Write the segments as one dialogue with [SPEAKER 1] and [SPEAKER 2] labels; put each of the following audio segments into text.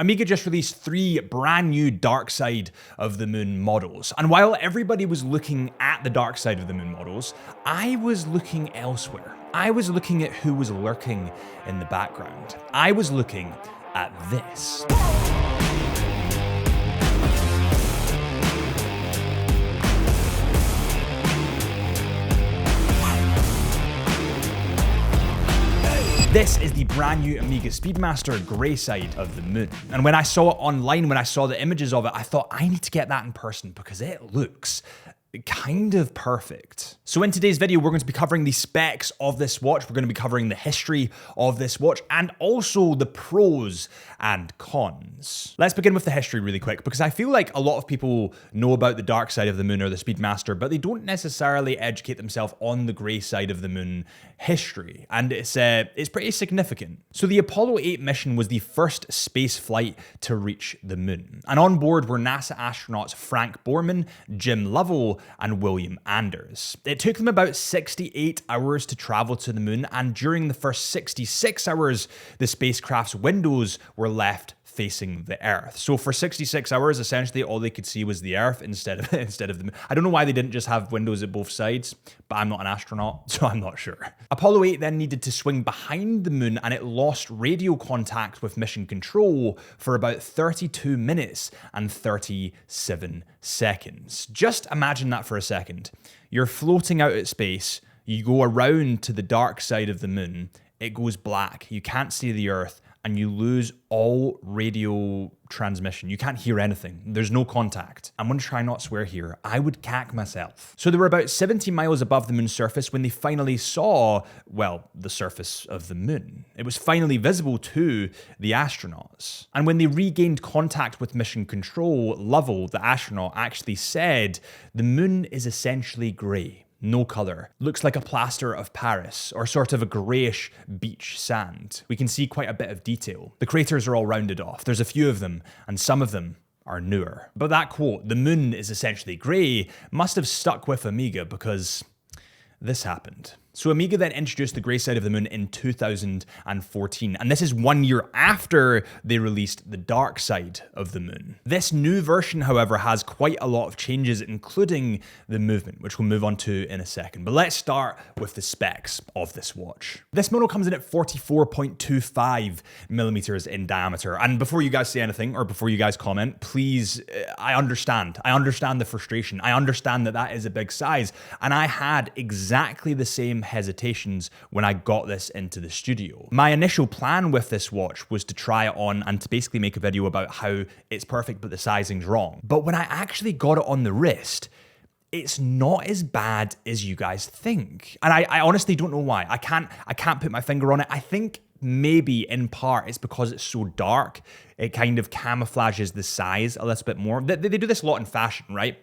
[SPEAKER 1] Amiga just released 3 brand new Dark Side of the Moon models. And while everybody was looking at the Dark Side of the Moon models, I was looking elsewhere. I was looking at who was lurking in the background. I was looking at this. This is the brand new Amiga Speedmaster Grey Side of the Moon. And when I saw it online, when I saw the images of it, I thought I need to get that in person because it looks kind of perfect. So in today's video, we're going to be covering the specs of this watch. We're going to be covering the history of this watch and also the pros and cons. Let's begin with the history really quick because I feel like a lot of people know about the Dark Side of the Moon or the Speedmaster, but they don't necessarily educate themselves on the Grey Side of the Moon history, and it's pretty significant. So the Apollo 8 mission was the first space flight to reach the moon, and on board were NASA astronauts Frank Borman, Jim Lovell, and William Anders. It took them about 68 hours to travel to the moon, and during the first 66 hours, the spacecraft's windows were left facing the Earth. So for 66 hours, essentially all they could see was the Earth instead of the moon. I don't know why they didn't just have windows at both sides, but I'm not an astronaut, so I'm not sure. Apollo 8 then needed to swing behind the moon, and it lost radio contact with mission control for about 32 minutes and 37 seconds. Just imagine that for a second. You're floating out at space, you go around to the dark side of the moon, it goes black, you can't see the Earth, and you lose all radio transmission. You can't hear anything. There's no contact. I'm gonna try not swear here. I would cack myself. So they were about 70 miles above the moon's surface when they finally saw, well, the surface of the moon. It was finally visible to the astronauts. And when they regained contact with mission control, Lovell, the astronaut, actually said, "The moon is essentially grey. No colour. Looks like a plaster of Paris, or sort of a greyish beach sand. We can see quite a bit of detail. The craters are all rounded off. There's a few of them, and some of them are newer." But that quote, "the moon is essentially grey," must have stuck with Amiga because this happened. So Amiga then introduced the Grey Side of the Moon in 2014, and this is 1 year after they released the Dark Side of the Moon. This new version, however, has quite a lot of changes, including the movement, which we'll move on to in a second. But let's start with the specs of this watch. This model comes in at 44.25 millimeters in diameter, and before you guys say anything, or before you guys comment, please, I understand the frustration. I understand that that is a big size, and I had exactly the same hesitations when I got this into the studio. My initial plan with this watch was to try it on and to basically make a video about how it's perfect but the sizing's wrong. But when I actually got it on the wrist, it's not as bad as you guys think. And I honestly don't know why. I can't put my finger on it. I think maybe in part it's because it's so dark. It kind of camouflages the size a little bit more. They do this a lot in fashion, right?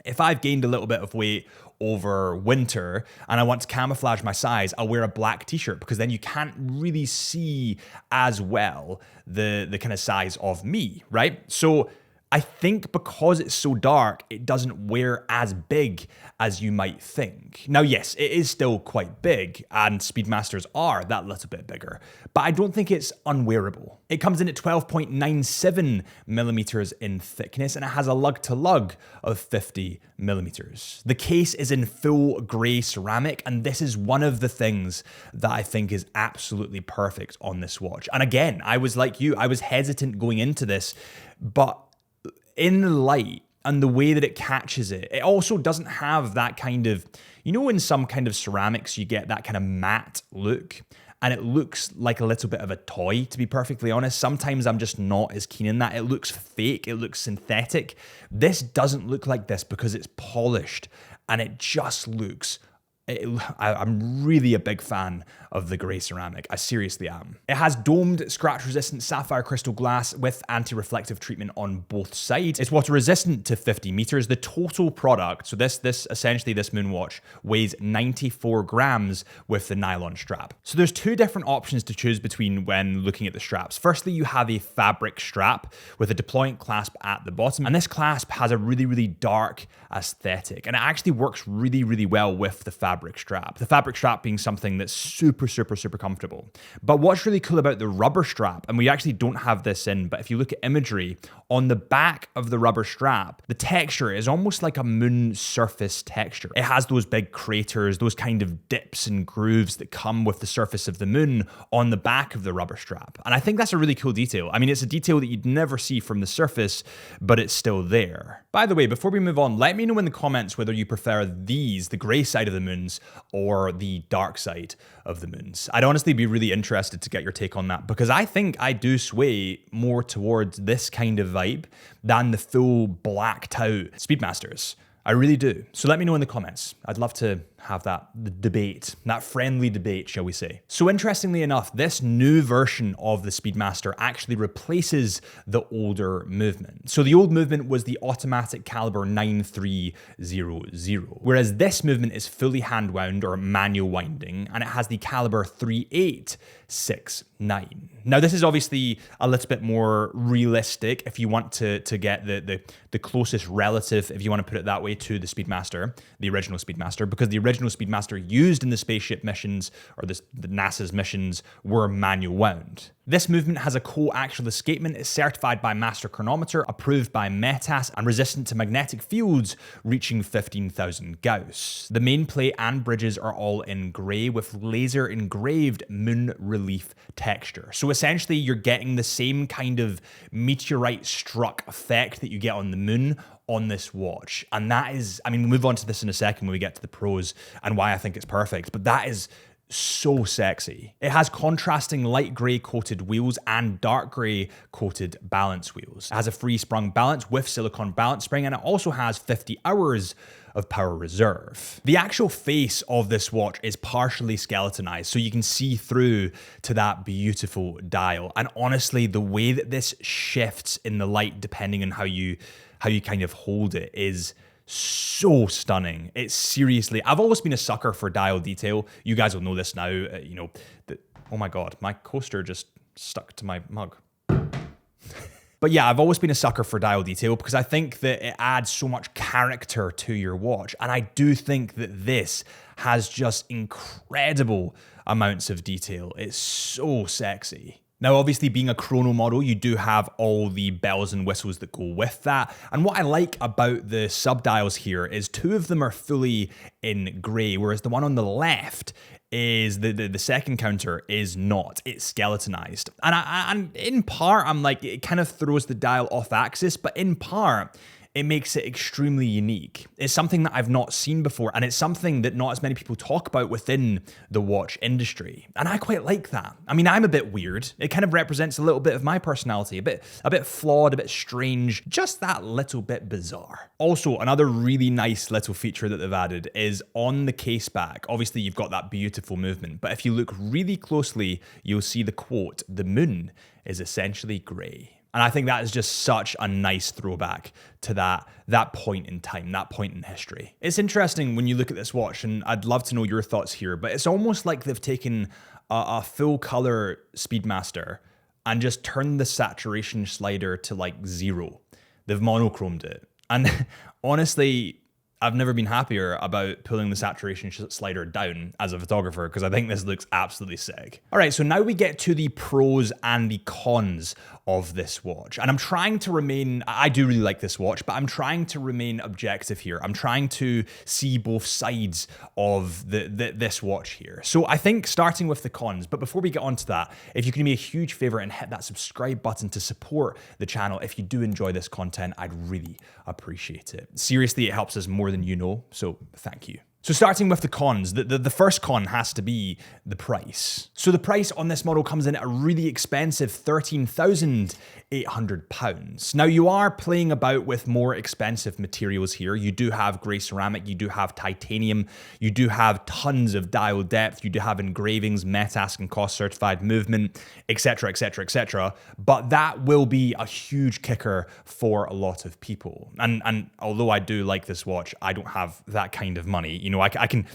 [SPEAKER 1] If I've gained a little bit of weight over winter and I want to camouflage my size, I'll wear a black t-shirt because then you can't really see as well the kind of size of me, right? So I think because it's so dark, it doesn't wear as big as you might think. Now, yes, it is still quite big, and Speedmasters are that little bit bigger, but I don't think it's unwearable. It comes in at 12.97 millimeters in thickness, and it has a lug-to-lug of 50 millimeters. The case is in full grey ceramic, and this is one of the things that I think is absolutely perfect on this watch. And again, I was like you, I was hesitant going into this, but in the light and the way that it catches it, it also doesn't have that kind of, you know, in some kind of ceramics, you get that kind of matte look, and it looks like a little bit of a toy, to be perfectly honest. Sometimes I'm just not as keen in that. It looks fake, it looks synthetic. This doesn't look like this because it's polished, and it just looks I'm really a big fan of the grey ceramic. I seriously am. It has domed, scratch-resistant sapphire crystal glass with anti-reflective treatment on both sides. It's water-resistant to 50 meters. The total product, so this Moonwatch weighs 94 grams with the nylon strap. So there's two different options to choose between when looking at the straps. Firstly, you have a fabric strap with a deployant clasp at the bottom, and this clasp has a really, really dark aesthetic, and it actually works really, really well with the fabric fabric strap. The fabric strap being something that's super, super, super comfortable. But what's really cool about the rubber strap, and we actually don't have this in, but if you look at imagery, on the back of the rubber strap, the texture is almost like a moon surface texture. It has those big craters, those kind of dips and grooves that come with the surface of the moon on the back of the rubber strap. And I think that's a really cool detail. I mean, it's a detail that you'd never see from the surface, but it's still there. By the way, before we move on, let me know in the comments whether you prefer these, the grey side of the moons, or the dark side of the moons. I'd honestly be really interested to get your take on that, because I think I do sway more towards this kind of vibe than the full blacked out Speedmasters. I really do. So let me know in the comments. I'd love to have that debate, that friendly debate, shall we say. So interestingly enough, this new version of the Speedmaster actually replaces the older movement. So the old movement was the automatic caliber 9300, whereas this movement is fully hand wound or manual winding, and it has the caliber 3869. Now this is obviously a little bit more realistic if you want to get the closest relative, if you want to put it that way, to the Speedmaster, the original Speedmaster, because the original Speedmaster used in the spaceship missions or the NASA's missions were manual wound. This movement has a coaxial escapement, is certified by Master Chronometer, approved by METAS, and resistant to magnetic fields reaching 15,000 Gauss. The main plate and bridges are all in grey with laser engraved moon relief texture. So essentially you're getting the same kind of meteorite struck effect that you get on the moon on this watch. And that is, I mean, we'll move on to this in a second when we get to the pros and why I think it's perfect, but that is so sexy. It has contrasting light grey coated wheels and dark grey coated balance wheels. It has a free sprung balance with silicone balance spring, and it also has 50 hours of power reserve. The actual face of this watch is partially skeletonized, so you can see through to that beautiful dial. And honestly, the way that this shifts in the light, depending on how you kind of hold it, is so stunning. It's seriously, I've always been a sucker for dial detail. You guys will know this now. Oh my God, my coaster just stuck to my mug. But yeah, I've always been a sucker for dial detail because I think that it adds so much character to your watch. And I do think that this has just incredible amounts of detail. It's so sexy. Now, obviously, being a chrono model, you do have all the bells and whistles that go with that. And what I like about the subdials here is two of them are fully in grey, whereas the one on the left is the second counter is not. It's skeletonized. And in part, I'm like, it kind of throws the dial off axis, but in part, it makes it extremely unique. It's something that I've not seen before, and it's something that not as many people talk about within the watch industry. And I quite like that. I mean, I'm a bit weird. It kind of represents a little bit of my personality, a bit flawed, a bit strange, just that little bit bizarre. Also, another really nice little feature that they've added is on the case back. Obviously, you've got that beautiful movement, but if you look really closely, you'll see the quote, "The moon is essentially grey." And I think that is just such a nice throwback to that point in time, that point in history. It's interesting when you look at this watch, and I'd love to know your thoughts here, but it's almost like they've taken a full color Speedmaster and just turned the saturation slider to like 0. They've monochromed it. And honestly, I've never been happier about pulling the saturation slider down as a photographer because I think this looks absolutely sick. All right, so now we get to the pros and the cons of this watch. And I'm trying to remain, I do really like this watch, but I'm trying to remain objective here. I'm trying to see both sides of this watch here. So I think starting with the cons, but before we get onto that, if you can do me a huge favor and hit that subscribe button to support the channel, if you do enjoy this content, I'd really appreciate it. Seriously, it helps us more than you know, so thank you. So starting with the cons, the first con has to be the price. So the price on this model comes in at a really expensive £13,800. Now you are playing about with more expensive materials here. You do have grey ceramic, you do have titanium, you do have tons of dial depth, you do have engravings, METAS and cost certified movement, etc., etc., etc. But that will be a huge kicker for a lot of people. And although I do like this watch, I don't have that kind of money. You know, I can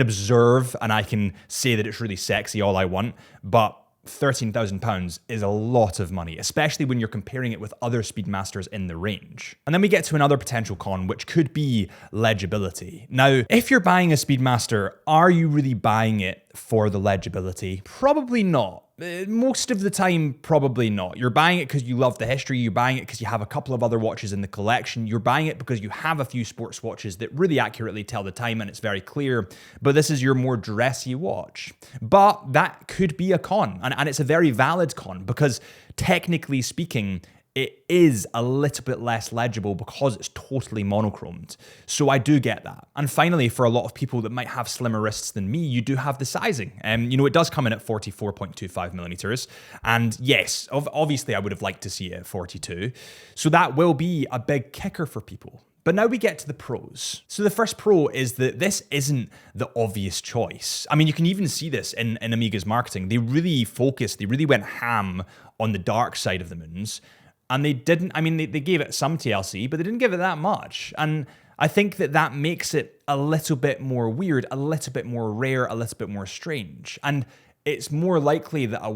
[SPEAKER 1] observe and I can say that it's really sexy all I want, but £13,000 is a lot of money, especially when you're comparing it with other Speedmasters in the range. And then we get to another potential con, which could be legibility. Now, if you're buying a Speedmaster, are you really buying it for the legibility? Probably not. Most of the time, probably not. You're buying it because you love the history. You're buying it because you have a couple of other watches in the collection. You're buying it because you have a few sports watches that really accurately tell the time and it's very clear. But this is your more dressy watch. But that could be a con. And it's a very valid con because technically speaking, it is a little bit less legible because it's totally monochromed. So I do get that. And finally, for a lot of people that might have slimmer wrists than me, you do have the sizing. It does come in at 44.25 millimeters. And yes, obviously I would have liked to see it at 42. So that will be a big kicker for people. But now we get to the pros. So the first pro is that this isn't the obvious choice. I mean, you can even see this in Omega's marketing. They really went ham on the dark side of the moons. And they didn't, they gave it some TLC, but they didn't give it that much. And I think that makes it a little bit more weird, a little bit more rare, a little bit more strange. And it's more likely that a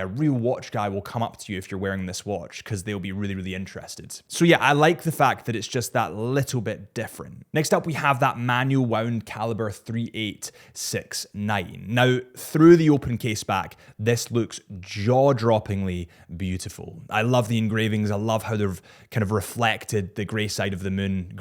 [SPEAKER 1] real watch guy will come up to you if you're wearing this watch because they'll be really, really interested. So yeah, I like the fact that it's just that little bit different. Next up, we have that manual wound caliber 3869. Now, through the open case back, this looks jaw-droppingly beautiful. I love the engravings. I love how they've kind of reflected the gray side of the moon.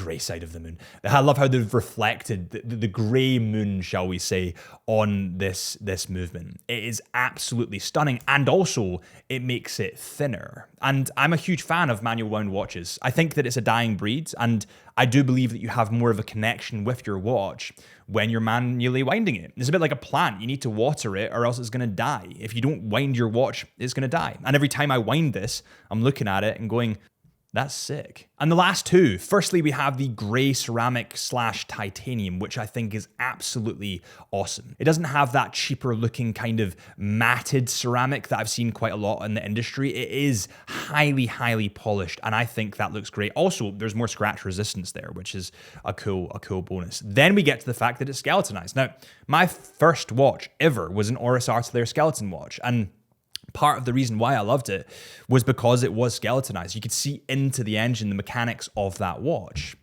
[SPEAKER 1] I love how they've reflected the gray moon, shall we say, on this movement. It is absolutely stunning, and also it makes it thinner. And I'm a huge fan of manual wound watches. I think that it's a dying breed, and I do believe that you have more of a connection with your watch when you're manually winding it. It's a bit like a plant. You need to water it or else it's going to die. If you don't wind your watch, it's going to die. And every time I wind this, I'm looking at it and going, that's sick. And the last two, firstly, we have the gray ceramic / titanium, which I think is absolutely awesome. It doesn't have that cheaper looking kind of matted ceramic that I've seen quite a lot in the industry. It is highly, highly polished, and I think that looks great. Also, there's more scratch resistance there, which is a cool bonus. Then we get to the fact that it's skeletonized. Now, my first watch ever was an Oris Artillery skeleton watch, and part of the reason why I loved it was because it was skeletonized. You could see into the engine, the mechanics of that watch.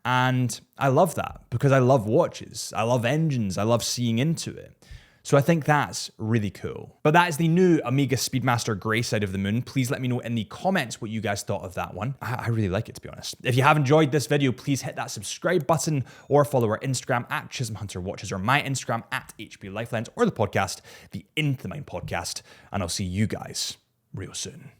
[SPEAKER 1] And I love that because I love watches. I love engines. I love seeing into it. So I think that's really cool. But that is the new Omega Speedmaster Grey Side of the Moon. Please let me know in the comments what you guys thought of that one. I really like it, to be honest. If you have enjoyed this video, please hit that subscribe button or follow our Instagram at Chisholm Hunter Watches or my Instagram at HB Lifelens or the podcast, the Into the Mind podcast. And I'll see you guys real soon.